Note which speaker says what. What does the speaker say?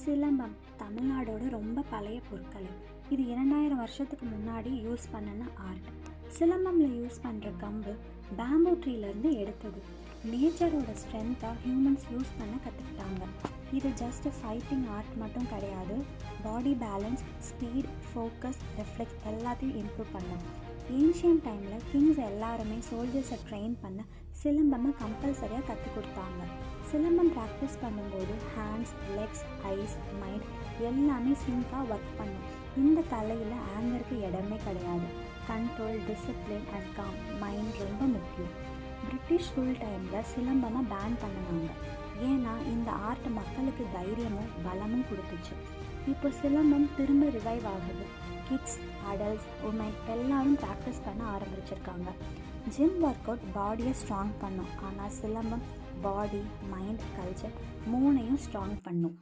Speaker 1: சிலம்பம் தமிழ்நாடோட ரொம்ப பழைய பொற்கலை. இது 2000 வருஷத்துக்கு முன்னாடி யூஸ் பண்ணின ஆர்ட். சிலம்பமில் யூஸ் பண்ணுற கம்பு பேம்பூ ட்ரீலேருந்து எடுத்தது. நேச்சரோட ஸ்ட்ரென்த்தை ஹியூமன்ஸ் யூஸ் பண்ண கற்றுக்கிட்டாங்க. இது ஜஸ்ட் ஃபைட்டிங் ஆர்ட் மட்டும் கிடையாது, பாடி பேலன்ஸ், ஸ்பீட், ஃபோக்கஸ், ரெஃப்ளெக்ஸ் எல்லாத்தையும் இம்ப்ரூவ் பண்ணும். ஏன்ஷியன் டைமில் கிங்ஸ் எல்லாருமே சோல்ஜர்ஸை ட்ரெயின் பண்ண சிலம்பமை கம்பல்சரியாக கற்றுக் கொடுத்தாங்க. சிலம்பம் ப்ராக்டிஸ் பண்ணும்போது ஹேண்ட்ஸ், லெக்ஸ், ஐஸ், மைண்ட் எல்லாமே சிங்காக ஒர்க் பண்ணும். இந்த கலையில் ஆங்கருக்கு இடமே கிடையாது. Control, discipline and com mind ரொம்ப முக்கியம். பிரிட்டிஷ் ரூல் டைமில் சிலம்பமாக பேன் பண்ணினாங்க. ஏன்னா இந்த ஆர்ட் மக்களுக்கு தைரியமும் பலமும் கொடுத்துச்சு. இப்போ சிலம்பம் திரும்ப ரிவைவ் ஆகுது. கிட்ஸ், அடல்ட்ஸ், உமன் எல்லாரும் ப்ராக்டிஸ் பண்ண ஆரம்பிச்சிருக்காங்க. ஜிம் ஒர்க் அவுட் பாடியை ஸ்ட்ராங் பண்ணும், ஆனால் சிலம்பம் பாடி, மைண்ட், கல்ச்சர் மூணையும் ஸ்ட்ராங் பண்ணும்.